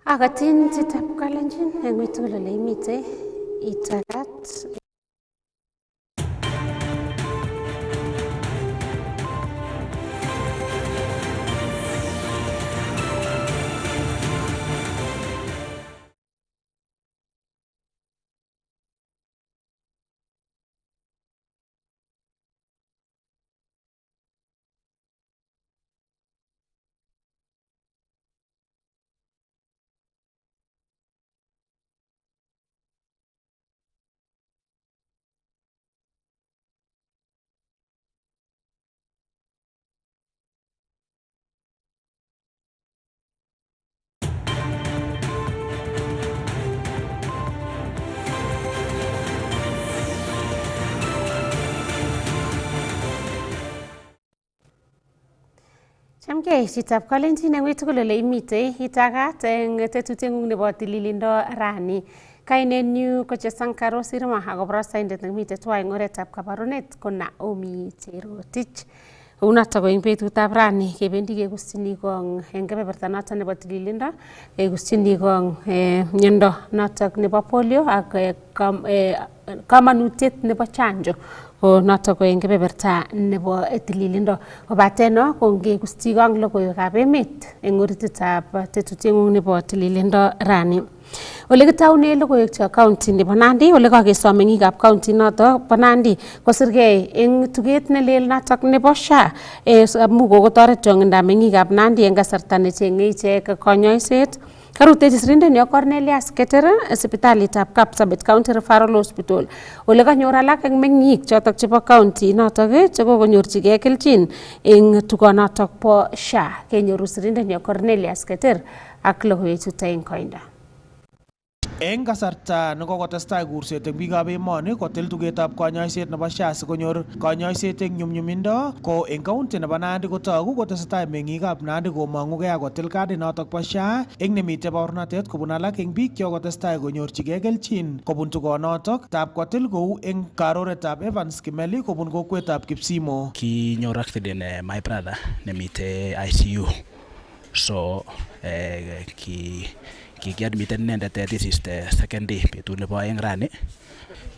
Akatin chitab kalenjin eng uitugul ole imite itagat chamgei chitab kalenjin eng uitugul ole imite itagat eng tetutieng'ung nebo tililindo rani. Kainenyu ko Chesankar Osirma ako borostoindet nemite tuwai eng oretab kabarunet ko Naomi Cherotich. Kounotok ko eng betutab rani kebendi kegustyini gong eng kebeberta notok nebo tililindo, kegustyini gong miondo notok nebo polio ak kamanutiet nebo chanjo ko notok ko eng kebeberta nebo tililindo. Kobate no ko ngegustyi gong logoiwekab emet eng orititab tetutieng'ung nebo tililindo rani. Ole kitaune logoiwek cho county nebo Nandi, ole kakesom meng'ikab county notok bo Nandi kosirgei eng tuget nelel notok nebo SHA amu kokotoret chong'indab meng'ikab Nandi eng kasarta necheng'e ichek konyoiset. Karutechi sirindenyo Cornelius Keter sipitalitab Kapsabet County Referral Hospital ole kanyor alak eng meng'ik chotok chebo county notok chekokonyorchigei kelchin eng tugonotok bo SHA. Kenyoru sirindenyo Cornelius Keter ak logoiwechuto eng koindo. Eng kasarta nekokotestai kurset eng biikab emoni kotil tugetab konyoiset nebo SHA sikonyor konyoiset eng nyumnyumindo, ko eng county nebo Nandi kotogu kotesetai meng'ikab Nandi komong'ugei akotil kadit notok bo SHA eng nemitei baornatet kobun alak eng biik chekokotestai konyorchigei kelchin kobun tugonotok tab kotil kou eng karoretab Evans Kimeli kobun kokwetab Kipsimo. Kinyor accident my brother nemitei ICU, so kikiadmiten inendet, this is the second day, betut nebo aeng rani.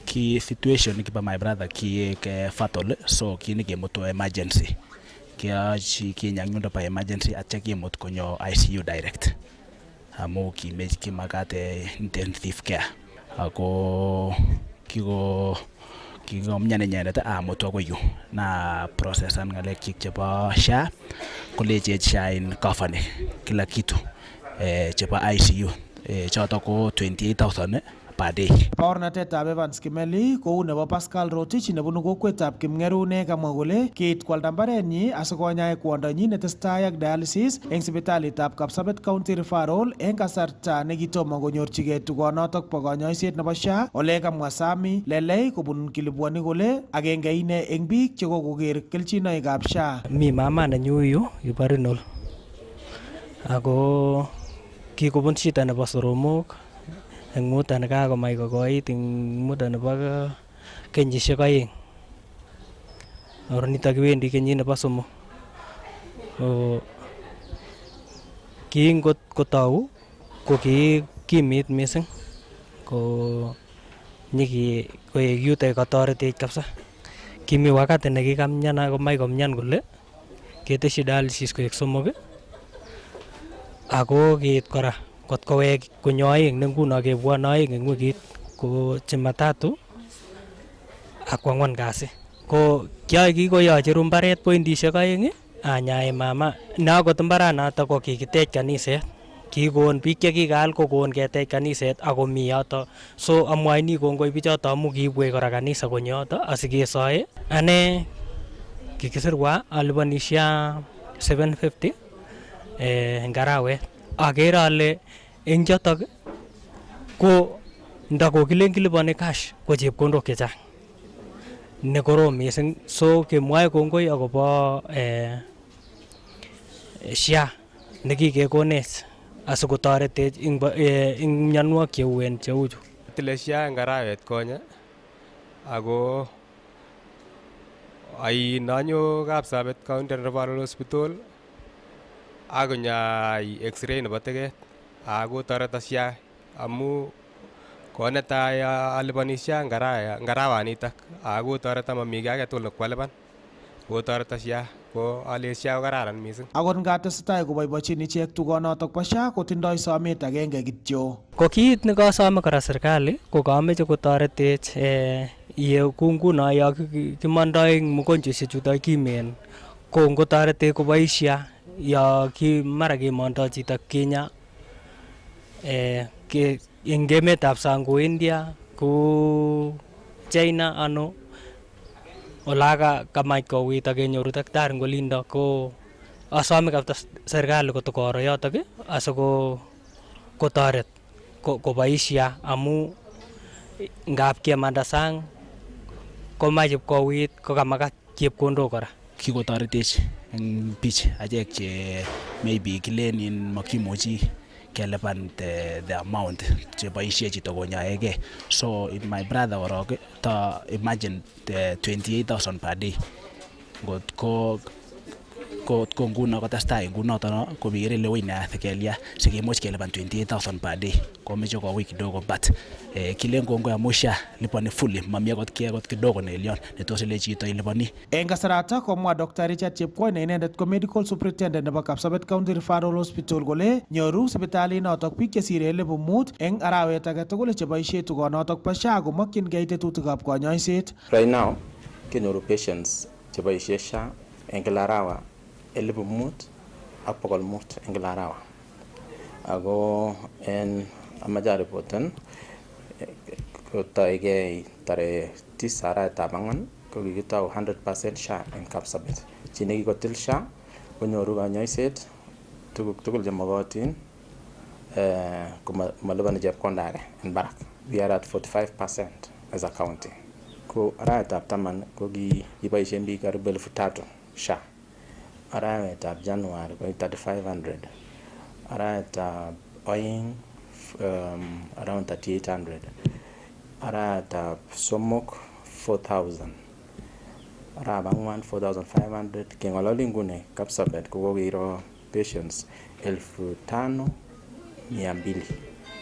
Ki situation nekibo my brother kiek fatal, so kinekemutu emergency, kinyang yundo bo emergency atya kimut konyo ICU direct amu kimakat intensive care, ako kikomyan inendet amutu akoi yu na processan ng'alek chik chebo SHA, kolechech SHA in cover kila kitu chebo ICU chotok ko 28,000 per day. Baornatetab Evans Kimeli kou nebo Pascal Rotich nebunu kokwetab Kimng'erune kamwa kole kiit kwalda mbarenyi asikonyae kwondonyi netestai ak dialysis eng sipitalitab Kapsabet County Referral eng kasarta nekitomo konyorchigei tugonotok bo konyoiset nebo SHA. Ole kamwa Sami Lelei kobun Kilibwoni kole agenge ine eng biik chekokoker kelchinoikab SHA. Mi mama nenyu yu Barinol ako kikobun shida nebo soromok eng muda nekakomach kokoit eng muda nebo kenyisiek 2. Or nitok kiwendi kenyit nebo 3. Kingot kotou ko kikimit mising ko nyiki koek yutok katoretech kabisa. Kimi wakati nekikamyan akomach komyan kole keteshi dialysis koek 3 ako kiit kora kot kowek konyo aeng ne nguno kebwone aeng eng wikit ko Jumatatu ak Kwang'wan kasi. Ko kikoyocheru mbaret pointishek 2 anyae mama ne akot mbaranotok ko kikitech kaniset, kikon biik chekikaal kokon ketech kaniset ako mi yoto, so amwaini kongoi bichoto amu kiibwech kora kanisa konyo yoto asikesoe. Ane kikisirwa alipani SHA 750 eng arawet. Agere ale eng chotok ko ndakokilen kilipani cash ko chepkondok chechang ne korom mising, so kemwae kongoi akobo SHA nekikekonech asikotoretech eng mionwogik cheuen cheu chu. Tile SHA eng arawet konye ako nanyo Kapsabet County Referral Hospital akonyai x-ray nebo teget ako toreto SHA amu konetai alipani SHA ngarawanitak ako toreto mami ki age tugul nekwalipan ko toreto SHA ko ale SHA ko kararan mising. Akot nga tesetai koboibochin ichek tugonotok bo SHA kotindoi somet agenge kityo. Ko kiit nekasome kora serikali ko kameche kotoretech ye nguno yo kimondoi mugonjweshek chuto kimen ko ngotoretech koboishe yo mara kimondoi chito Kenya eng emetab sang ko India ko China ano olaga kamach kouit akenyoru daktari eng olindo ko asome kabisa serikali kotokoro yotok asiko kotoret koboishe amu ngap kemanda sang komache kouit kokamakat chepkondok kora. Kikotoretech eng bich achek che maybe kilenin makimuchi kelipan the amount cheboishe chito konyaege. So in my brother korok ta imagine 28,000 per day. Ngot ko nguno kotestai ngunoto kobire le wina thekelia sikimuch kelipan 28,000 per day komeche ko wiki kidogo but kilen kongo ya musha lipani fully mami akot kidogo nelion netos ile chito ilipani. Eng kasarata komwa Dr. Richard Chepkoi ne inendet ko medical superintendent nebo Kapsabet County Referral Hospital kole nyoru sipitali notok biik chesire 5,000 eng arawet age tugul cheboisie tugonotok bo SHA komakyingei tetutikab konyoiset. Right now kenyoru patients cheboisie SHA eng kila arawa 5,500 eng kila arawa. Ako en amaja reporten kotoige tare 9 arawetab ang'wan ko kikitau 100% SHA eng Kapsabet. Chi nekikotil SHA konyoru konyoiset tuguk tugul chemokotin ko malipani chepkonda age en barak. We are at 45% as a county. Ko arawetab taman ko kiboisien biik karibu 3,000 SHA. Arawetab January ko 3,500. Arawetab oeng around 3,800. Arawetab somok 4,000. Arawetab ang'wan 4,500. Keng'ololi nguni Kapsabet ko kokiro patients 5,200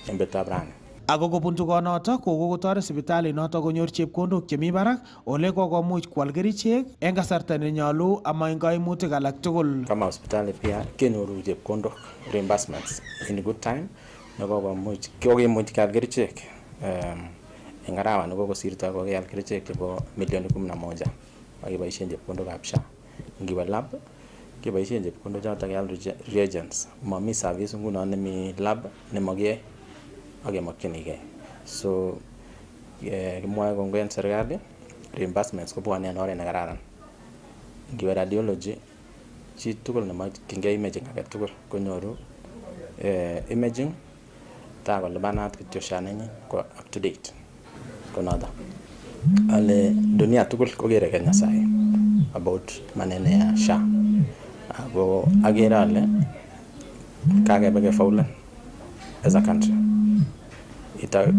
en betutab rani. Ako kobun tugonotok kokotoret sipitali notok konyor chepkondok chemi barak ole kokomuch kwal kerichek eng kasarta nenyolu ama eng kaimutik alak tugul. Kama hospitali pia kenyoru chepkondok reimbursements in good time nekokomuch kyal kerichek eng arawa nekokosirto kokial kerichek chebo milioni 11 akeboisien chepkondokab SHA. Ngiwe lab keboisien chepkondok chotok keal reagents. Mami service nguno nemi lab nemakiyoe akemakchinigei. So kimwae kongoi en serikali reimbursements kobwane en oret nekararan. Ngiwe radiology chi tugul nemakchingei imaging age tugul konyoru imaging ta kolipanat kityo SHA nenyin ko up to date konoto. Ale dunia tugul kokere Kenya sahi about maneno ya SHA. Ako agere ale kakebeke faulen as a country.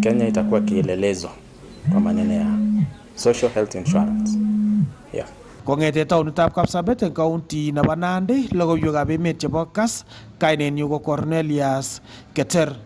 Kenya itakuwa kielelezo kwa maneno ya social health insurance. Yeah. Kong'ete taonitab Kapsabet eng county nebo Nandi, logoiwekab emet chebo Kass, kainenyu ko Cornelius Keter.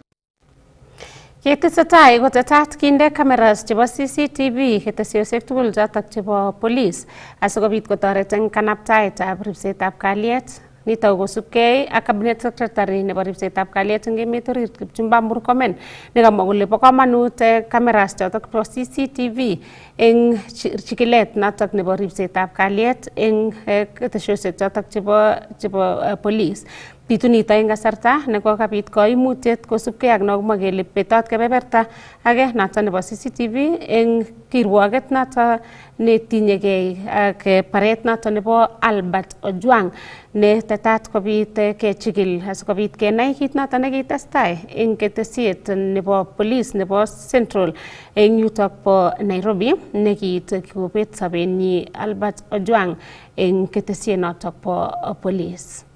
Yetesetai kotetat kinde cameras chebo CCTV ketesiosiek tugul chotok chebo police asikobit kotoret eng kanaptaetab ripsetab kalyet. Nitok kosubkei ak cabinet secretary nebo ripsetab kalyet eng emet orit Kipchumba Murkomen nekamwa kole bo komonut cameras chotok bo CCTV eng chikilet notok nebo ripsetab kalyet eng ketesiosiek chotok chebo police. Bitu nito eng kasarta nekokabit koimutiet kosubkei ak nokimwa kele betot kebeberta age noto nebo CCTV eng kirwoget noto netinyegei ak baret noto nebo Albert Ojwang ne tetat kobit kechikil asikobit kenai kit noto nekitestai eng ketesiet nebo police nebo Central eng yutok bo Nairobi nekiit kobet sobenyi Albert Ojwang eng ketesiet notok bo police.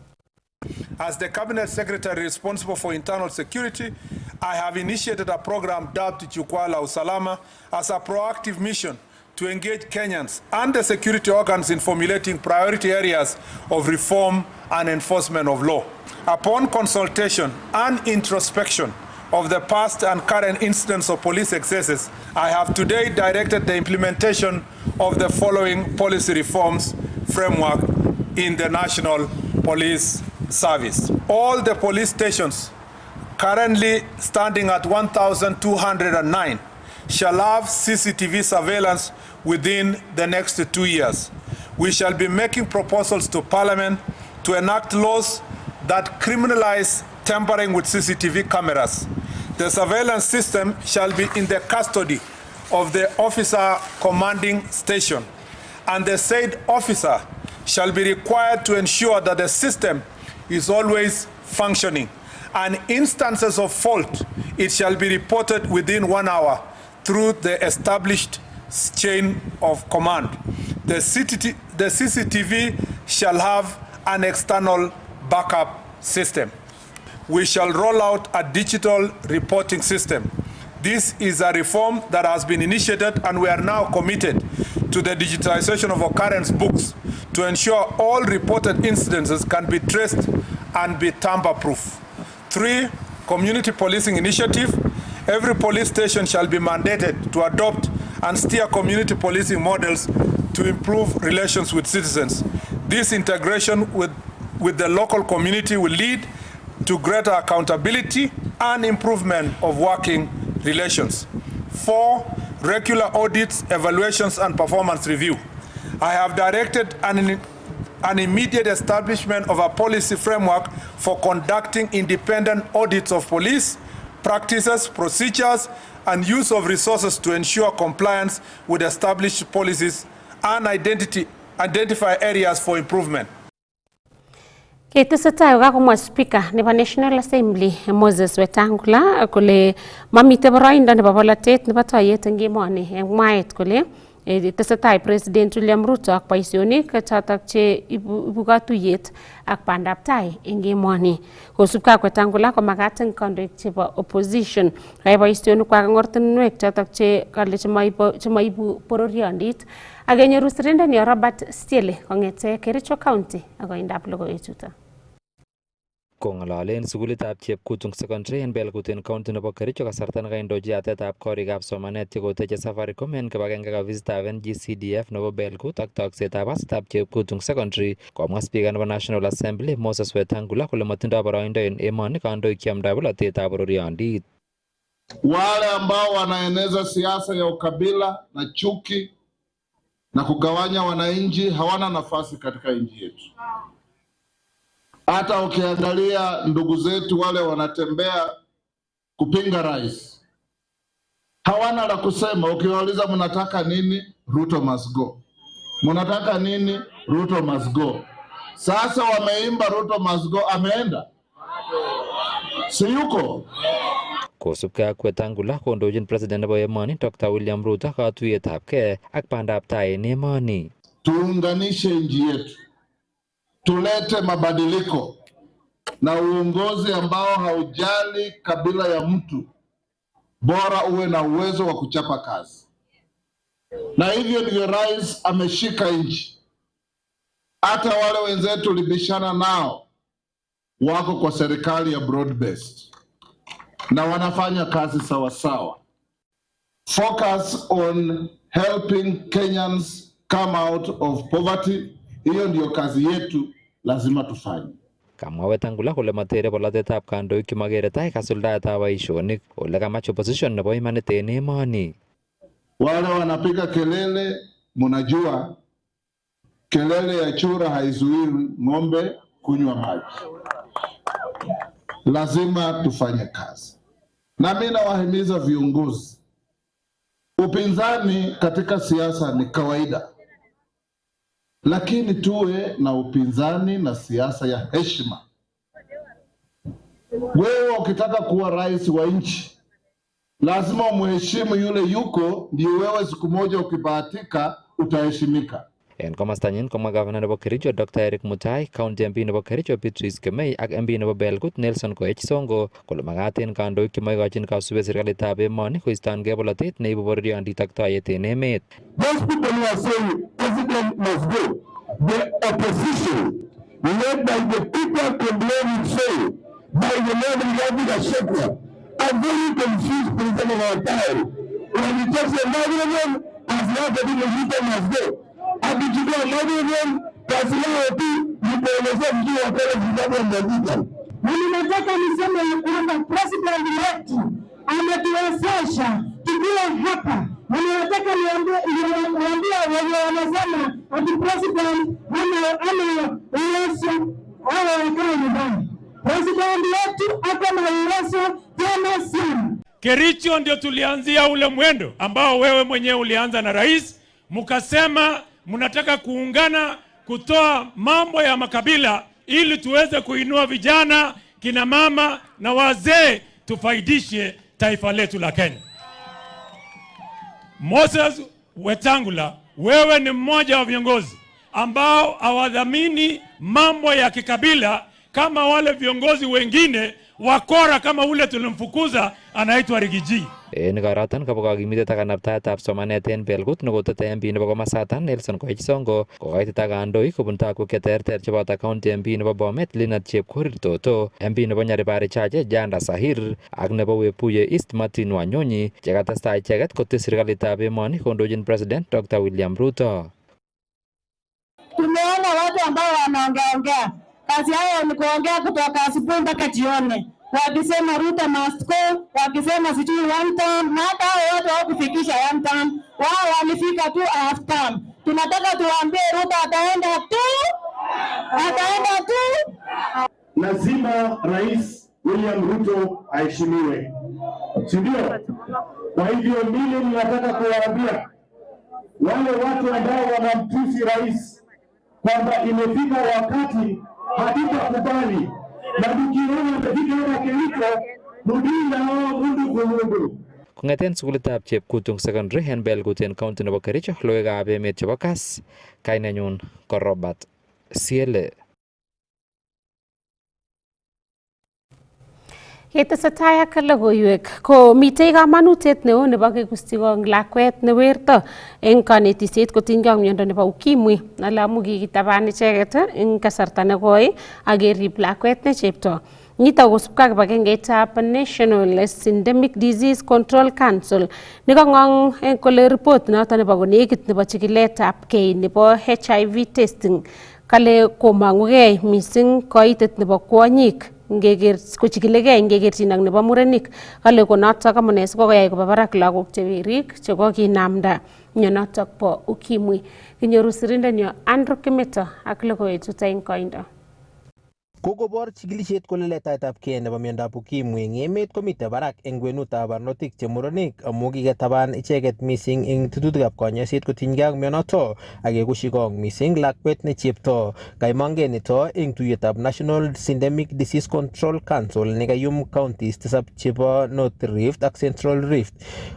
As the Cabinet Secretary responsible for internal security, I have initiated a program dubbed Jukwaa la Usalama as a proactive mission to engage Kenyans and the security organs in formulating priority areas of reform and enforcement of law. Upon consultation and introspection of the past and current incidents of police excesses, I have today directed the implementation of the following policy reforms framework in the National Police Service. All the police stations currently standing at 1,209 shall have CCTV surveillance within the next 2 years. We shall be making proposals to Parliament to enact laws that criminalize tampering with CCTV cameras. The surveillance system shall be in the custody of the officer commanding station, and the said officer shall be required to ensure that the system is always functioning, and instances of fault, it shall be reported within 1 hour through the established chain of command. The CCTV shall have an external backup system. We shall roll out a digital reporting system. This is a reform that has been initiated, and we are now committed to the digitalization of occurrence books to ensure all reported incidences can be traced and be tamper-proof. 3, community policing initiative. Every police station shall be mandated to adopt and steer community policing models to improve relations with citizens. This integration with the local community will lead to greater accountability and improvement of working relations. 4, regular audits, evaluations, and performance review. I have directed an immediate establishment of a policy framework for conducting independent audits of police practices, procedures, and use of resources to ensure compliance with established policies and identify areas for improvement. Ketesetai kokamwa Speaker nebo National Assembly Moses Wetangula kole mamite boroindo nebo bolatet nebo toiyet eng emoni eng mwaet kole tesetai President William Ruto ak boisionik chotok che ibu katuyet ak bandab tai eng emoni. Kosubkei ak Wetangula komakat eng kandoik chebo opposition koyai boisionikwak eng ortinwek chotok che kale chemaibu bororiondit. Ak kenyoru sirindoni Robert Stiele kong'ete Kericho County ak koindab logoiwechuto. Kong'alalen sukulitab Chepkutung Secondary en Belgut County nebo Kericho kasarta nekaindochi yatetab korikab somanet chekoteche Safaricom en kibagenge ofisitab NGCDF nebo Belgut ak toksetab basitab Chepkutung Secondary, komwa Speaker nebo National Assembly Moses Wetangula kole matindoi boroindo en emoni kandoik cheamdoi bolotetab bororiondit. Wale ambao wanaeneza siasa ya ukabila na chuki na kugawanya wananchi hawana nafasi katika nchi yetu. Hata ukiangalia ndugu zetu wale wanatembea kupinga rais, hawana la kusema. Ukiwauliza mnataka nini, Ruto must go. Mnataka nini, Ruto must go. Sasa wameimba Ruto must go, ameenda? Si yuko? Kosubkei ak Wetangula kondochin President nebo emoni Dr. William Ruto katuiyetabkei ak bandab tai en emoni. Tuunganishe nchi yetu, tulete mabadiliko na uongozi ambao haujali kabila ya mtu, bora uwe na uwezo wa kuchapa kazi. Na hivyo ndivyo rais ameshika nchi. Hata wale wenzetu tulibishana nao wako kwa serikali ya broad based na wanafanya kazi sawa sawa. Focus on helping Kenyans come out of poverty. Hiyo ndio kazi yetu, lazima tufanye. Kamwa Wetangula kole matere bolotetab kandoik chemagere tai kasuldaetab boisionik ole kamach opposition nebo imanit en emoni. Wale wanapiga kelele, mnajua kelele ya chura haizuii ng'ombe kunywa maji. Lazima tufanye kazi. Na mimi nawahimiza viongozi, upinzani katika siasa ni kawaida, lakini tuwe na upinzani na siasa ya heshima. Wewe ukitaka kuwa rais wa nchi, lazima umheshimu yule yuko, ndio wewe siku moja ukibahatika utaheshimika. En komastanyin komwa gavana nebo Kericho Dr. Eric Mutai, County MP nebo Kericho Beatrice Kemei ak MP nebo Belgut Nelson Koech Songo kole magat en kandoik chemoikochin kasubet serikalitab emoni koistongei bolotet neibu bororyondit ak toyet en emet. Those people who are saying president must go, the opposition led by the people complaining so by the Lord Rigathi Gachagua are very confused president of our time. When he talks about Magharibi as not the people must go. Akichukua Magharibi kazi yao tu ni kuelezea mjuu wa pale vitabu ya Mbagika. Mimi nataka niseme ya kwamba president wetu ametuwezesha tukiwa hapa. Mimi nataka niambie wenye wanasema ati president ana uwezo hawa wakae nyumbani. President wetu ako na uwezo tena sana. Kericho ndio tulianzia ule mwendo ambao wewe mwenyewe ulianza na rais, mkasema mnataka kuungana kutoa mambo ya makabila ili tuweze kuinua vijana, kina mama na wazee, tufaidishe taifa letu la Kenya. Moses Wetangula, wewe ni mmoja wa viongozi ambao hawadhamini mambo ya kikabila kama wale viongozi wengine wakora kama ule tulimfukuza anaitwa Rigiji. En karatan kapag kimitet ak kanaptaetab somanet en Belgut nekotete MP nebo komasatan Nelson Koech Songo kokaitit ak kandoik kobun taguk cheterter cheboto County MP nebo Bomet Linat Chepkorir Toto, MP nebo Nyaribari Chache Janda Sahir ak nebo Webuye East Martin Wanyonyi chekatestai icheket kotes serikalitab emoni kondochin President Dr. William Ruto. Tumeona watu ambao wanaongea kazi yao ni kuongea kutoka asubuhi mpaka jioni, wakisema Ruto must go, wakisema sijui one term, na hata hao watu hawakufikisha one term, wao walifika tu half term. Tunataka tuwaambie Ruto ataenda tu. Lazima Rais William Ruto aheshimiwe, si ndio? Kwa hivyo mimi ninataka kuwaambia wale watu ambao wanamtusi rais kwamba imefika wakati hatutakubali, na tukiona imefika hapa Kericho mudinda hao mundu kwa mundu. Kong'eten sukulitab Chepkutung Secondary en Belgut en county nebo Kericho, logoiwekab emet chebo Kass, kainenyun ko Robert Siele. Yetesetai ak logoiwek ko mitei kamanutiet neo nebo kekusti kong lakwet ne werto eng kanetisiet kotinygei ak miondo nebo ukimwi, alamu kikitaban icheket eng kasarta nekoi ak kerib lakwet ne chepto. Nito kosubkei ak kibagengeitab National Syndemic Disease Control Council nekang'ong kole report noto nebo konekit nebo chikiletabgei nebo HIV testing kale komang'ugei mising koitet nebo kwonyik kochikilegei ngekerchin ak nebo murenik. Kale konotok amune sikokoyai koba barak lagok chewerik chekokinamda mionotok bo ukimwi. Kinyoru sirindenyo Andrew Kimeto ak logoiwechuto eng koindo. Kokobor chikilisiet kole letaetabgei nebo miondab ukimwi eng emet komitei barak eng kwenutab barnotik che murenik amu kiketaban icheket mising eng tetutikab konyoiset kotinygei ak mionoto ak kekushi kong mising lakwet ne chepto. Kaimangei nito eng tuiyetab National Syndemic Disease Control Council nekayum counties tisab chebo North Rift ak Central Rift.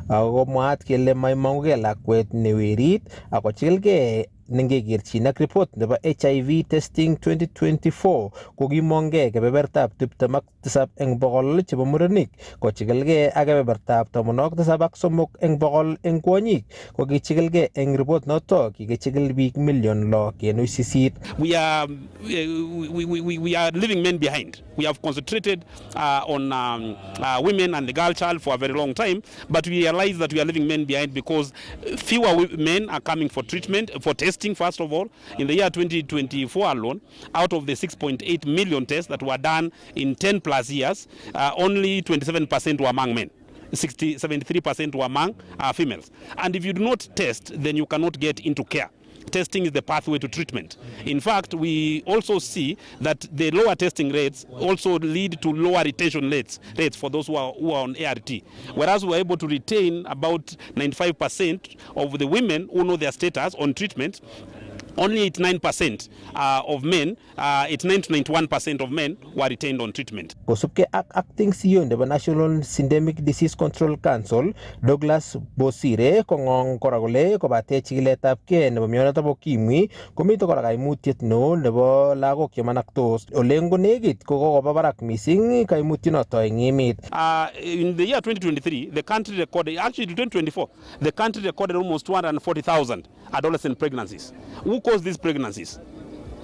Ako mwaat kele maimangugei lakwet ne werit ako chikilgei nengekerchin ak report nebo HIV testing 2024 kokimongei kebebertab 27 eng bokol chebo murenik kochikilgei ak kebebertab 73 eng bokol eng kwonyik kokichikilgei eng report noto kikichikil biik 6.8 million. We are leaving men behind. We have concentrated on women and the girl child for a very long time, but we realize that we are leaving men behind because fewer men are coming for treatment, for testing. First of all, in the year 2024 alone, out of the 6.8 million tests that were done in 10 plus years, only 27% were among men. 73% were among females. And if you do not test, then you cannot get into care. Testing is the pathway to treatment. In fact, we also see that the lower testing rates also lead to lower retention rates for those who are on ART. Whereas we are able to retain about 95% of the women who know their status on treatment, only 89% of men, 89 to 91% of men were retained on treatment. Kosubke ak acting CEO nebo National Syndemic Disease Control Council, Douglas Bosire, kongong kora kole kobate chikiletabge nebo mionotok bo ukimwi komito kora kaimutiet neo nebo lagok chemanaktos. Ole ngonekit kokoba barak mising kaimutyonoto eng emet. In the year 2023, the country recorded, actually 2024, the country recorded almost 240,000 adolescent pregnancies. Who caused these pregnancies?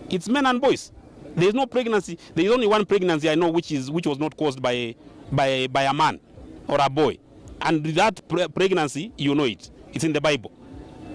It's men and boys. There is no pregnancy. There is only one pregnancy I know which was not caused by a man or a boy. And that pregnancy, you know it. It's in the Bible.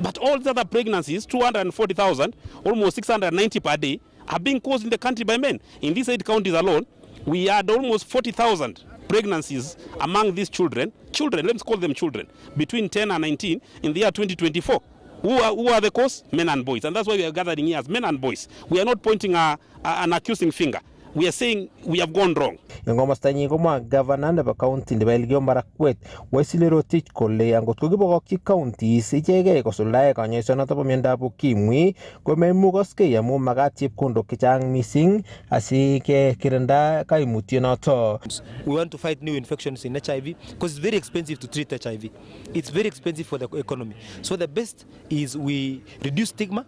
But all the other pregnancies, 240,000, almost 690 per day, are being caused in the country by men. In these 8 counties alone, we had almost 40,000 pregnancies among these children, let's call them children, between 10 and 19 in the year 2024. Who are the cause? Men and boys. And that's why we are gathering here as men and boys. We are not pointing an accusing finger. We are saying we have gone wrong. Eng komostanyi komwa governor nebo county nebo Elgeyo Marakwet Wesley Rotich kole angot ko kibokokyi counties ichegei kosuldae kanyoisonoto bo miondab ukimwi komaimukoskei amu makat chepkondok chechang mising asikekirinda kaimutyonoto. We want to fight new infections in HIV because it's very expensive to treat HIV. It's very expensive for the economy. So the best is we reduce stigma,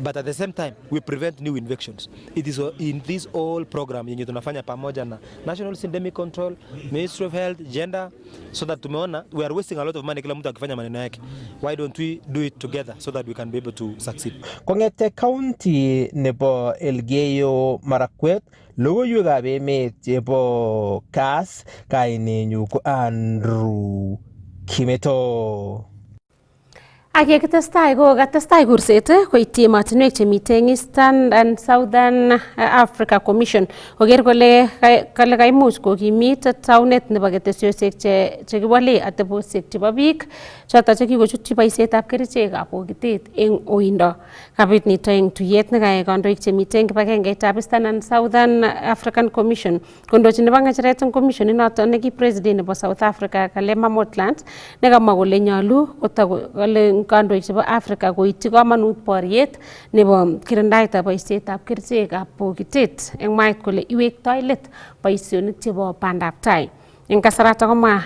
but at the same time we prevent new infections. It is in this all program yenye tunafanya pamoja na National Syndemic Control, Ministry of Health, Gender, so that tumeona we are wasting a lot of money kila mtu akifanya maneno yake. Why don't we do it together so that we can be able to succeed? Kongete county nebo Elgeyo Marakwet, logoiwekab emet chebo Kass, kainenyu ko Andrew Kimeto. Ak yekitestai ko katestai kurset koityi emotinwek chemiten Eastern and Southern Africa Commission koker kole kaimuch kokimit taunet nebo ketesiosiek chekiwole atebosiek chebo biik choto chekikochutyi boisietab kerichekab bokitet eng oindo. Kabit nito eng tuyet nekayai kandoik chemiten kibagengeitab Eastern and Southern African Commission kondochin nebo ng'echeret eng commission inoto neki president nebo South Africa Kgalema Motlanthe nekamwa kole nyolu kole kandoik chebo Africa koityi komonut boriet nebo kirindaetab boisietab kerichekab bokitet eng mwaet kole iwektoi let boisionik chebo bandab tai. Eng kasarata komwa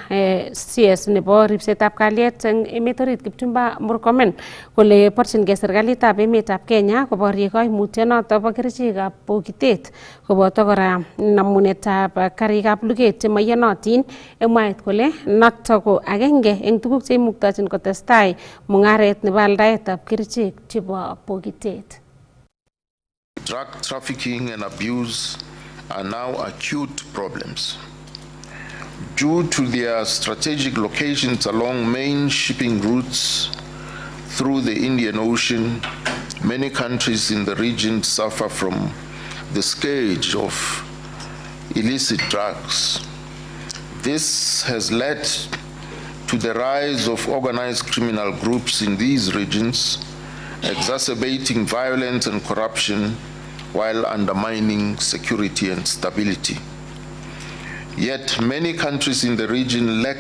CS nebo ripsetab kalyet eng emet orit Kipchumba Murkomen kole borchingei serikalitab emetab Kenya koborye koimutyonoto bo kerichekab bokitet koboto kora namunetab karikab luget chemaiyonotin eng mwaet kole noto ko agenge eng tuguk cheimuktochin kotestai mung'aret nebo aldaetab kerichek chebo bokitet. Drug trafficking and abuse are now acute problems. Due to their strategic locations along main shipping routes through the Indian Ocean, many countries in the region suffer from the scourge of illicit drugs. This has led to the rise of organized criminal groups in these regions, exacerbating violence and corruption while undermining security and stability. Yet many countries in the region lack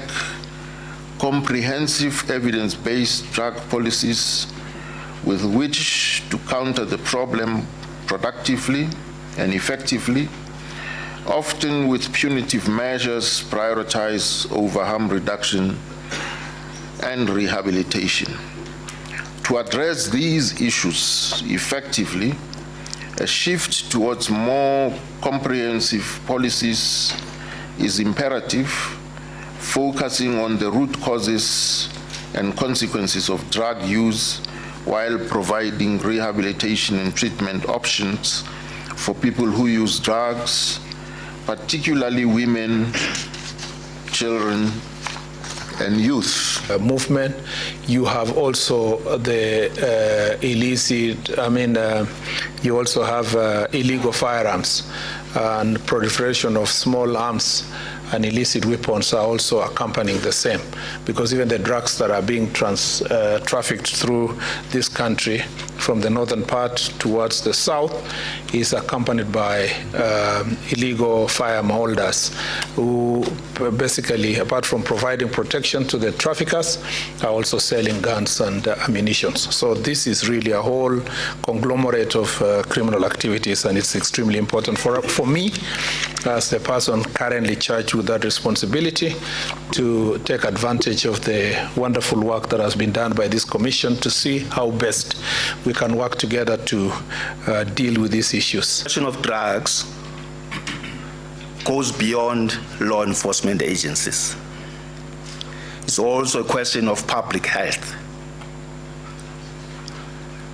comprehensive evidence-based drug policies with which to counter the problem productively and effectively, often with punitive measures prioritized over harm reduction and rehabilitation. To address these issues effectively, a shift towards more comprehensive policies is imperative, focusing on the root causes and consequences of drug use while providing rehabilitation and treatment options for people who use drugs, particularly women, children, and youth. Movement. You have also the illicit, you also have illegal firearms and proliferation of small arms and illicit weapons are also accompanying the same, because even the drugs that are being trafficked through this country from the northern part towards the south is accompanied by illegal firearm holders who basically, apart from providing protection to the traffickers, are also selling guns and ammunition. So this is really a whole conglomerate of criminal activities, and it's extremely important for me as a person currently charged with that responsibility to take advantage of the wonderful work that has been done by this commission to see how best we can work together to deal with these issues. The question of drugs goes beyond law enforcement agencies. It's also a question of public health.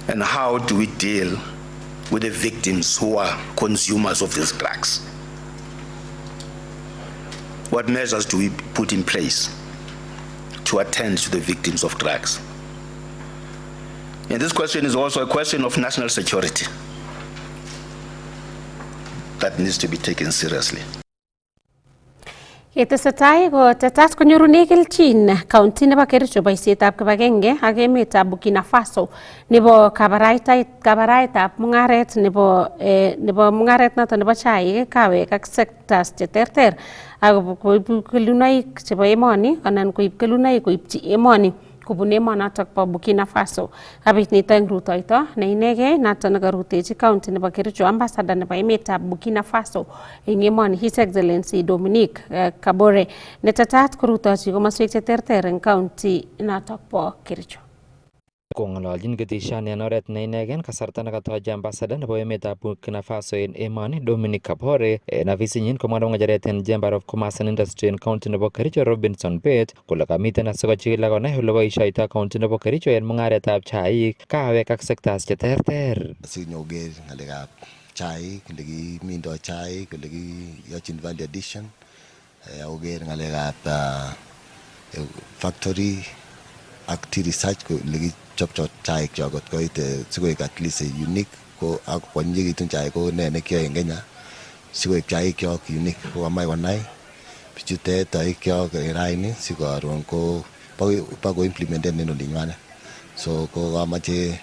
And how do we deal with the victims who are consumers of these drugs? What measures do we put in place to attend to the victims of drugs? And this question is also a question of national security that needs to be taken seriously. Yetesetai ko tetat konyorune kelchin county nebo Kericho boisietab kibagenge ak emetab Burkina Faso nebo kabaraetab mungaret nebo mungaret noton nebo chaik, kawek ak sectors cheterter ak koib kelunoik chebo emoni anan koib kelunoik koibchi emoni kobun emonotok bo Burkina Faso. Abit nito eng rutoito ne inegei noton nekarutechi county nebo Kericho ambassador nebo emetab Burkina Faso eng emoni His Excellency Dominique Kabore netetat korutochi komoswek cheterter eng county notok bo Kericho. Kong'ololjin ketishani en oret ne inegen kasarta nekatochi ambassador nebo emetab Burkina Faso en emoni Dominic Kabore en ofisinyin komwa ng'echeret en Chamber of Commerce and Industry en county nebo Kericho Robinson Bett kole kamiten asikochikil ak konai ole boisioito county nebo Kericho en mung'aretab chaik, kawek ak sectors cheterter. Sinyoker ng'alekab chaik, ole kimindoi chaik, ole kiyochin value addition, akoker ng'alekab factory ak research ole chop chaik cho kot koit sikoik at least unique ko ak kwanyikitun chaik ko ne nekiyoe en Kenya sikoik chaik kyok unique ko kamach konai bichutet chaik kyok raini sikoron ko bako implementen en olinywanet so ko kamache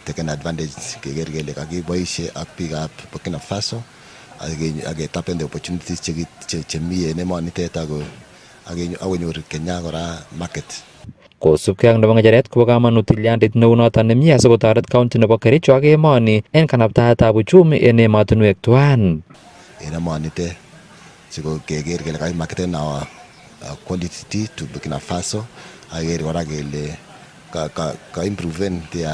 taken advantage keker kele kakiboisie ak biikab Burkina Faso ak tapen the opportunities chemi en emonitet ako akonyor Kenya kora market. Kosubkei ak nebo ng'echeret kobo kamanut tilyandit neu noton nemie asikotoret county nebo Kericho ak emoni en kanabtaetab uchumi en emotinwek tuan. En emonitet siko keker kele kakimarketen our quality to Burkina Faso ak keker kora kele ka improven the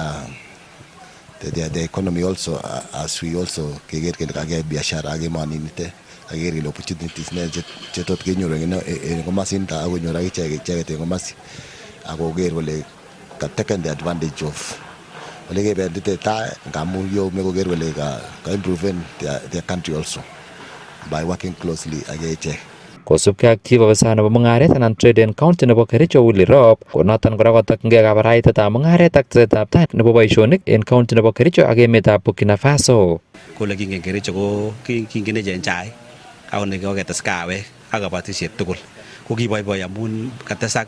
economy also as we also keker kele kakiyai biashara ak emoninitet ak keker kele opportunities ne chetot kenyoru en komasinta ak konyor ak icheket en komasi akoker kole ka taken the advantage of ole kebendite tai ngamun yo mekoker kole ka improven their country also by working closely ak ichek. Kosubkei ak chief officer nebo mung'aret anan trade en county nebo Kericho Willy Rob ko noton kora kotokyingei kabaraitetab mung'aret ak tesetab tai nebo boisionik en county nebo Kericho ak emetab Burkina Faso. Kole kingen Kericho ko kingen echen chaik ak koketes kawek ak kabatisiet tugul. Ko kiboiboi amun katesak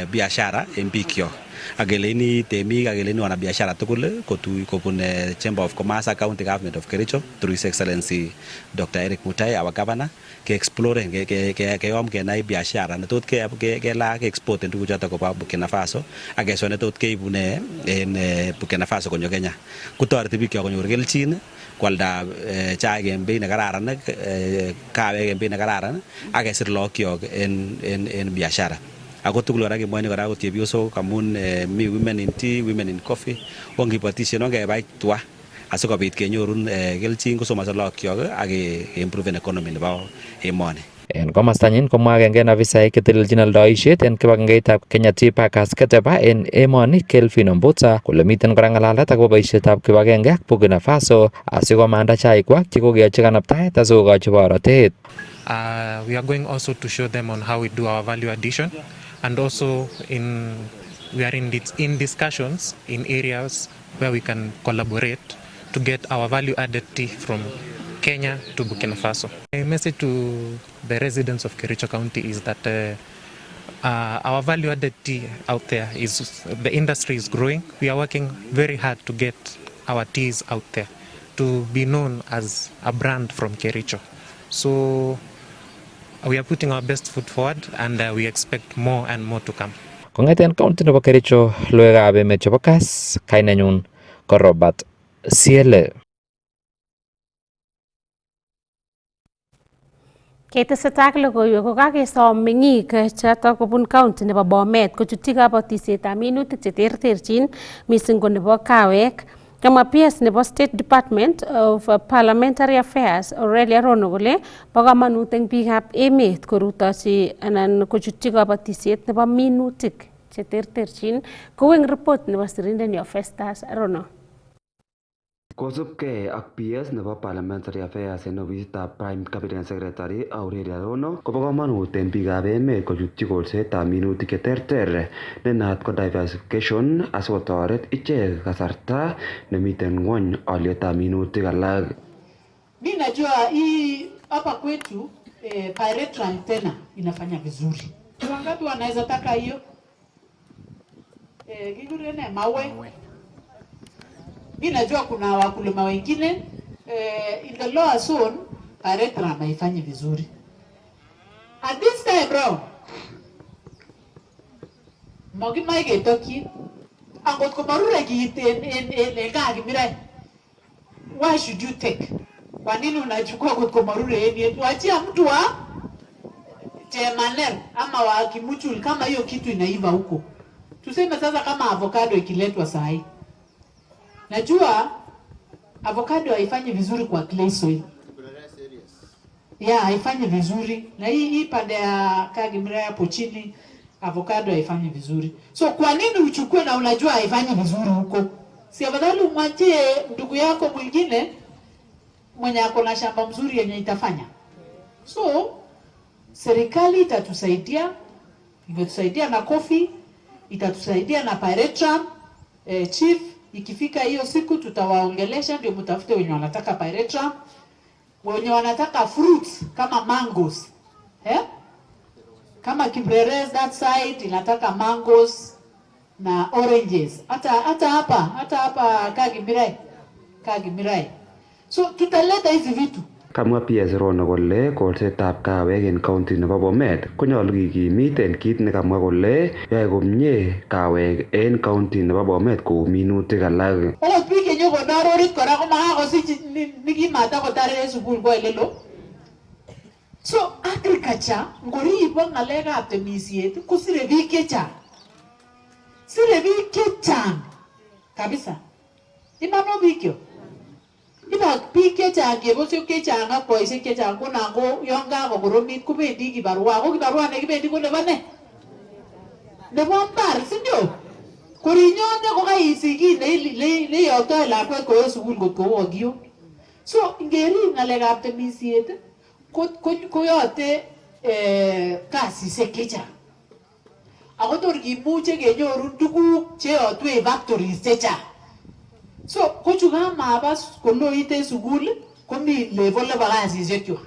biashara en biikyok. Ak keleni temik ak keleni wanabiashara tugul kobun Chamber of Commerce ak County Government of Kericho through His Excellency Dr. Eric Mutai, our governor, ke-explore keyom kenai biashara netot kelaa ke-export tuguchoto koba Burkina Faso ak keswa netot keibune en Burkina Faso konyo Kenya. Kotoreti biikyok konyor kelchin kwalda chaik en bei nekararan, kawek en bei nekararan ak kesir lookyok en biashara. Ako tugul kora kemwoini kora ko chepyosok amun mi women in tea, women in coffee, ongibotisien ongebai tua asikobit kenyorun kelchin kosomoso lookyok ak improven economy nebo emoni. En komostanyin komwa agenge en afisaek chetelelchin aldaisiet en kibagengeitab Kenya Tea Packers Keteba en emoni Kelvin Ombutsa kole miten kora ng'alalet akobo boisietab kibagenge ak Burkina Faso asikomanda chaikwak chekokeyochi kanabtaet asikokochi borotet. We are going also to show them on how we do our value addition and also we are in discussions in areas where we can collaborate to get our value added tea from Kenya to Burkina Faso. A message to the residents of Kericho County is that Our value-added tea out there is, the industry is growing. We are working very hard to get our teas out there, to be known as a brand from Kericho. So we are putting our best foot forward, and we expect more and more to come. Kong'eten county nebo Kericho, logoiwekab emet chebo Kass, kainenyun ko Robert Siele. Ketesetai ak logoiwek ko kakesom meng'ik chotok kobun county nebo Bomet kochutyi kabatisyetab minutik cheterterchin mising ko nebo kawek. Kamwa PS nebo State Department of Parliamentary Affairs Aurelia Rono kole bo kamanut eng biikab emet korutochi anan kochutyi kabatisyet nebo minutik cheterterchin kou eng report nebo sirindenyo Festus Rono. Kosubkei ak PS nebo Parliamentary Affairs en ofisitab Prime Cabinet Secretary Aurelia Rono kobo kamanut en biikab emet kochutyi kolsetab minutik cheterter ne naat ko diversification asikotoret ichek kasarta nemiten ngwony alyetab minutik alak. Mimi najua hii hapa kwetu Pyrethrum tena inafanya vizuri. Wangapi wanaweza taka hiyo? Gigurene mawe. Mimi najua kuna wakulima wengine in the lower zone Pyrethrum haifanyi vizuri. At this time bro, mogi maige toki angot ko marure kiiten en Kagimirai. Why should you take? Kwa nini unachukua kot ko marure en tuachia mtu wa Chemaner ama wa Kimuchul kama hiyo kitu inaiva huko. Tuseme sasa kama avocado ikiletwa saa hii. Najua avocado haifanyi vizuri kwa clay soil. Haifanyi vizuri. Na hii pande ya Kagimirai hapo chini avocado haifanyi vizuri. So kwa nini uchukue na unajua haifanyi vizuri huko? Si afadhali umwachie ndugu yako mwingine mwenye ako na shamba mzuri yenye itafanya. So serikali itatusaidia, imetusaidia na coffee, itatusaidia na Pyrethrum. Chief ikifika hiyo siku tutawaongelesha ndio mtafute wenye wanataka Pyrethrum, wenye wanataka fruits kama mangoes. Kama Kibreres that side inataka mangoes na oranges. Hata hapa Kagimirai. So tutaleta hizi vitu. Kamwa PS Rono kole kolsetab kawek en county nebo Bomet konyolu kikimit en kit nekamwa kole yoe komie kawek en county nebo Bomet kou minutik alak. Okot biik chenyokondororit kora komakakosich nikimata kotare sukul kwa elelo. So agriculture ngorib ng'alekab temisiet kosire biik chechang. Sire biik chechang kabisa. Imano biikyo. Iba biik chechang kebosyok chechang ak boisiek chechang ko nan ko yon kakokoromit kobendi kibarua. Ko kibarua nekibendi ko nebo ne? Nebo mbar, si ndio? Korinyonde ko kaisiki neyoktoi lakwet koyo sukul kot kowo kiyo. So ngerib ng'alekab temisiet koyote kasisiek chechang. Ako tor kimuche kenyoru tuguk cheyotwe factories chechang. So kochu kamabas koloite sukul komi level nebo kasisiek chwa.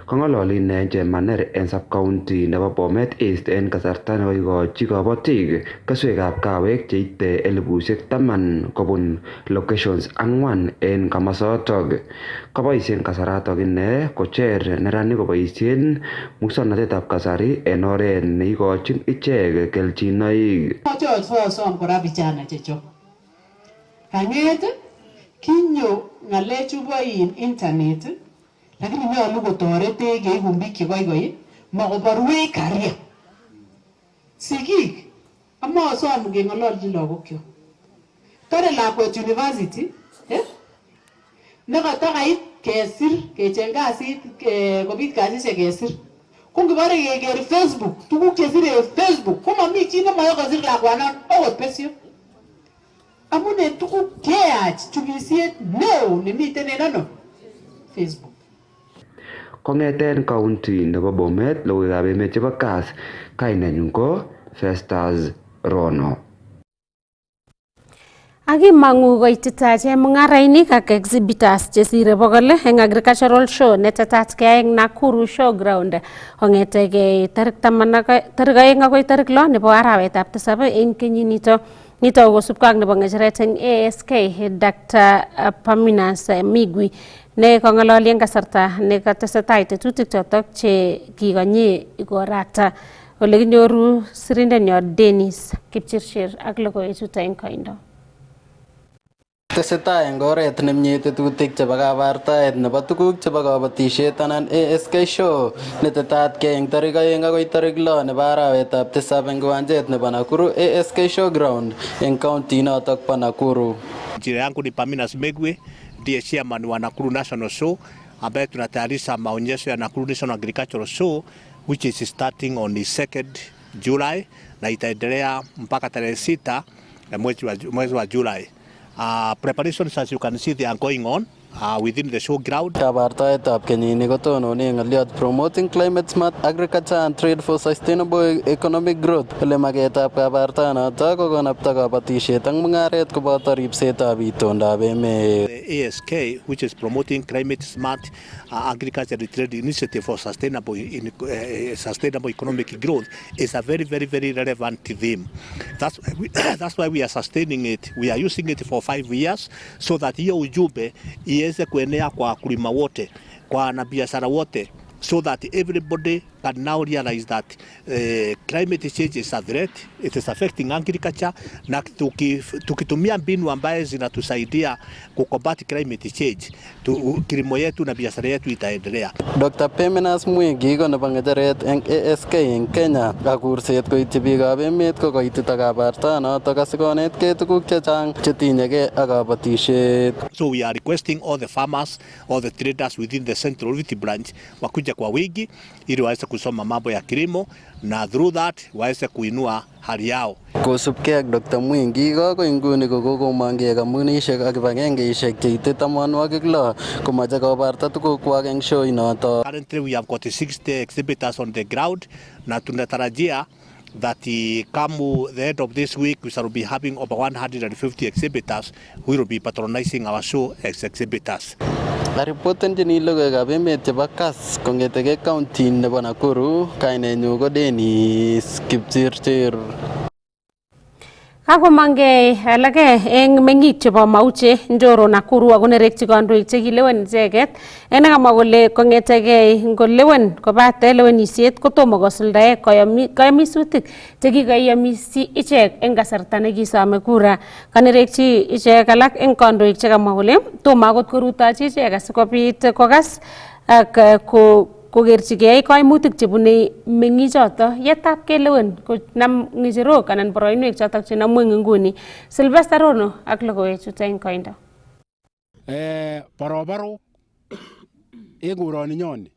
Kong'ololi ine Chemaner en sub-county nebo Bomet East en kasarta nebo ikochi kabotik keswekab kawek cheite 10,000 kobun locations 4 en kamasotok. Koboisien kasaratok ine kocher neranik koboisien muswoknotetab kasari en oret neikochin ichek kelchinoik. Sosom kora vijana chechok. Kang'et kinyo ng'alechu bo internet lakini nyolu kotoretech keibu biik chekoikoi makoborwech career. Sigik amasom keng'ololchi lagokyok. Tore lakwet university nekatokait kesir kecheng kasit kobit kasisiek kesir. Ko ngibore keker Facebook tuguk chesire Facebook komami chi nemoyo kosir lakwanon okot besyo. Amune tuguk keyach chubisiet neo nemiten en ano Facebook. Kong'eten county nebo Bomet logoiwekab emet chebo Kass, kainenyun ko Festus Rono. Akimangu koitita chemung'arainik ak exhibitors chesire 100 eng agricultural show netetat keyai eng Nakuru Showground kong'etegei tarik 2 agoi tarik 6 nebo arawetab 7 eng kenyinito. Nito kosubkei ak nebo ng'echeret eng ASK Dr. Paminas Migwi ne kong'ololi eng kasarta nekatesetai tetutik chotok che kikonye igorata. Ole kinyoru sirindenyo Dennis Kipchirchir ak logoiwechuto eng koindo. Tesetai eng oret nemie tetutik chebo kabartaet nebo tuguk chebo kabatisiet anan ASK show netetat ke eng tarik 2 agoi tarik 6 nebo arawetab 7 eng kiwanjet nebo Nakuru ASK Showground eng county notok po Nakuru. Jina yangu ni Paminas Migwi, ndiye chairman wa Nakuru National Show ambaye tunatayarisha maonyesho ya Nakuru National Agricultural Show which is starting on the 2nd July na itaendelea mpaka tarehe 6 mwezi wa July. Preparations, as you can see, they are going on within the showground. Kabartaetab kenyini kotonone ng'olyot promoting climate smart agriculture and trade for sustainable economic growth. Ole maketab kabartaanoto ko konapta kabatisiet ak mung'aret koboto ribsetab itondab emet. The ASK, which is promoting climate smart agriculture and trade initiative for sustainable economic growth, is a very relevant theme. That's why we are sustaining it. We are using it for 5 years so that hiyo ujumbe iweze kuenea kwa wakulima wote, kwa wanabiashara wote, so that everybody can now realize that climate change is a threat, it is affecting agriculture, na tukitumia mbinu ambaye zinatusaidia kukombati climate change, kilimo yetu na biashara yetu itaendelea. Dr. Paminas Migwi ko nebo ng'echeret eng ASK eng Kenya ak kurset koityi biikab emet ko koitita kabartaanotok asikonetkei tuguk chechang chetinyegei ak kabatisiet. So we are requesting all the farmers, all the traders within the Central Rift branch wakuja kwa wingi ili waweze kusoma mambo ya kilimo na through that waweze kuinua hali yao. Kosubkei ak Dr. Migwi ko inguni kokomongkei kampunisiek ak kibagengeisiek cheite 16 komache kobarta tugukwak eng show inoto. Currently we have got 60 exhibitors on the ground na tunatarajia that come the end of this week we shall be having over 150 exhibitors who will be patronizing our show as exhibitors. Aripotenjini logoiwekab emet chebo KAS kong'etegei county nebo Nakuru, kainenyu ko Dennis Kipchirchir. Kakomangei alake eng meng'ik chebo Mauche, Njoro, Nakuru ako nerekyi kandoik chekilewen icheket ene kamwa kole kong'etegei ngolewen kobate lewenisiet kotomo kosuldae kayamisutik chekikayamisi ichek eng kasarta nekisome kura. Kanerekyi ichek alak eng kandoik chekamwa kole tomo akot korutochi ichek asikobit kokas ak kokerchigei kaimutik chebune meng'ichoto yetab kelewen konam ng'echerok anan boroinwek chotok chenamu eng nguni. Sylvester Rono ak logoiwechuto eng koindo. Barabarok eng koroninyoni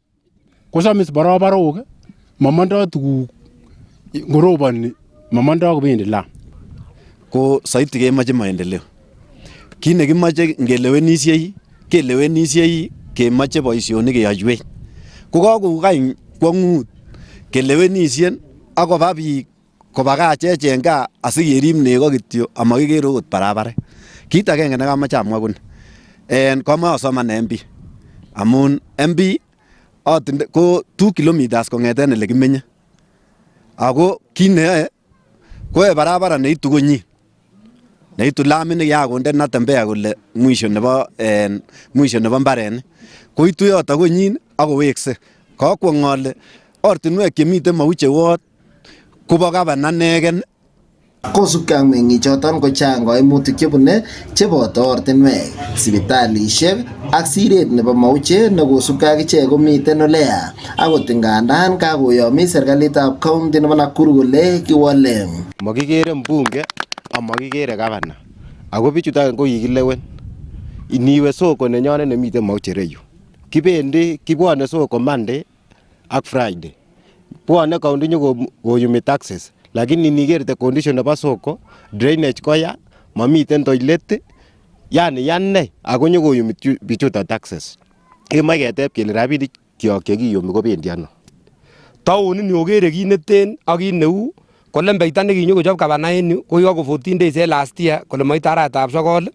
kosamis barabarok mamandoi tuguk ngoroboni mamandoi kobendi lam. Ko saiti kemoche maendeleo. Kit nekimache kelewenisiei kemoche boisionik keyoiwech. Ko kakokany kwang'ut kelewenisien akoba biik kobakach echek gaa asikerib nego kityo amakiker okot barabaret. Kit agenge nekamache amwa koni kamache asoman MP amun MP ko 2 kilometers kong'eten ele kimenye ako kit neyoe koyoe barabara neitu konyin, neitu lamit nekiakonde Natembeya kole mwisho nebo mbarenik koitu yoto konyin akowekse. Kakwong ale ortinwek chemiten Mauche ward kobo gavana negen. Kosubkei ak meng'ichoton kochang kaimutik chebune cheboto ortinwek, sipitalisiek ak siret nebo Mauche nekosubkei ak ichek komiten oleya. Akot ingandan kakoyomis serikalitab county nebo Nakuru kole kiwole. Makikere mbunge amakikere gavana ako bichuton ko kikilewen. Iniwe soko nenyonet nemiten Mauche reyu kibwane soko Monday ak Friday. Bwane county nyokoyumi taxes lakini inigerte condition nebo soko, drainage koya, mamiten toilet, yani yanne ako nyokoyumi bichuton taxes. Kemoche keteb kele rabinik kyok chekiyumi kobendi ano. Taonit ni okere kit neten ak kit neu kole mbeita nekinyokochob gavana en yu ko yako 14 days last year kole moite arawetab 9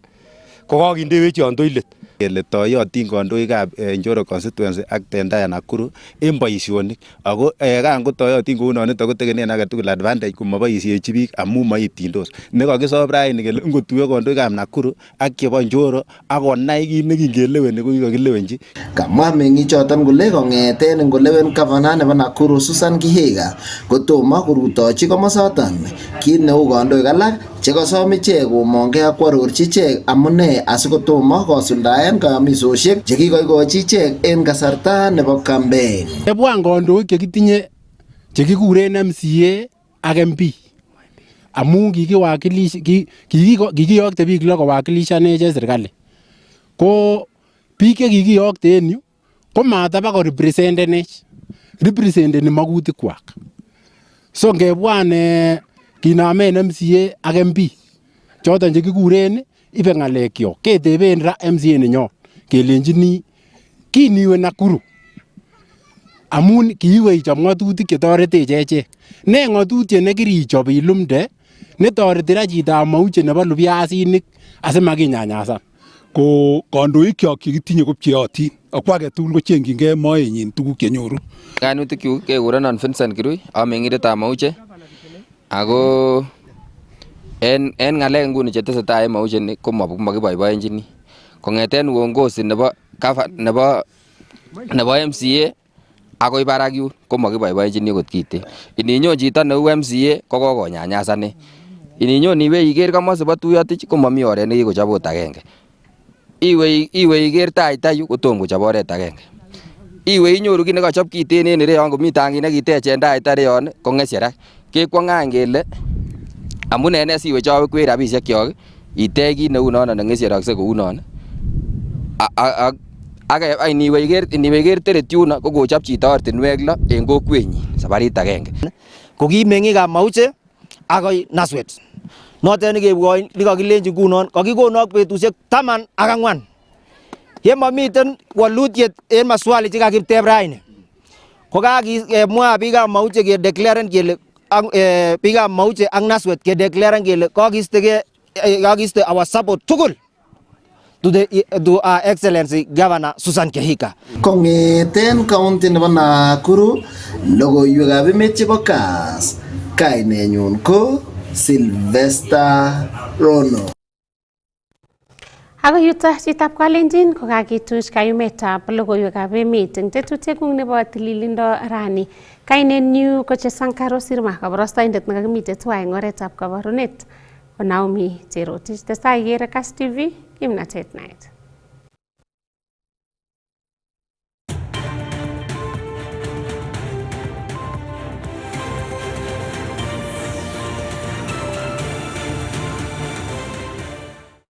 ko kakindewech yon toilet. Kele toyotin kandoikab Njoro constituency ak Tendaya Nakuru en boisionik ako kan ko toyotin kou noniton kotekenen age tugul advantage komoboisiechi biik amun moitindos. Nekakisob raini kele ngotuyo kandoikab Nakuru ak chebo Njoro ak konai kit nekingeleweni ko kikakilewenchi. Kamwa meng'ichoton kole kong'eten ngolewen gavana nebo Nakuru Susan Kihika kotomo korutochi komosoton kit neu kandoik alak chekosom ichek komong'e ak kwarorchi ichek amune asikotomo kosuldaen kayamisosiek chekikoikochi ichek en kasarta nebo campaign. Ebwan kandoik chekitinye chekikuren MCA ak MP amun kikiyokte biik lo kowakilishanech en serikali. Ko biik chekikiyokte en yu komataba ko representeni makutikwak. So ngebwan kinamen MCA ak MP choton chekikuren ibe ng'alekyok keteben ra MCA nenyon kelenjini kiniwe Nakuru amun kiiwe ichob ng'atutik chetoretech echek. Ne ng'atutiet nekirichob ilumde netoreti ra chitab Mauche nebo lubiasinik asimakinyanyasan. Ko kandoikyok chekitinye ko pcheyotin ako age tugul kochengyingei moenyin tuguk chenyoru. Kainutikyuk kekurenon Vincent Kirui, ameng'indetab Mauche. Ako en ng'alek nguni chetesetai en Mauche ni ko makiboiboenjini. Kong'eten uongozi nebo MCA akoi barak yun ko makiboiboenjini kot kiten. Ininyon chito neu MCA ko kokonyanyasanen. Ininyon iwe iker komosibo tuyotich ko momi oret nekikochob ot agenge. Iwe iker tayu kotom kochob oret agenge. Iwe inyoru kit nekochob kiten en ireyon komi tangit nekitech en tait ireyon ko ng'eserak. Kekwong'any kele amun ene siwe chowekwech rabisiekyok itech kit neu nono neng'eserokse kou non. Iniwe iker teret yuno ko kochob chito ortinwek 6 en kokwenyin sabarit agenge. Ko ki meng'ikab Mauche akoi Naswet. Notet nekakilenji ngunon kakikonok betusiek 14 yemomiten walutiet en maswali chekakiteb raini ko kakemwa biikab Mauche kedeclaren kele biikab Mauche ak Naswet kedeclaren kele kakiste our support tugul to our excellency Governor Susan Kihika. Kong'eten county nebo Nakuru, logoiwekab emet chebo Kass, kainenyun ko Sylvester Rono. Ako yuto chitab Kalenjin ko kakituch kayumetab logoiwekab emet eng tetutieng'ung nebo tililindo rani. Kainenyu ko Chesankaro Sirma, kabarastoindet nekakimite tuwai eng oretab kabarunet. Naomi Cherotich, testai ikere Kass TV, kimnatet naet.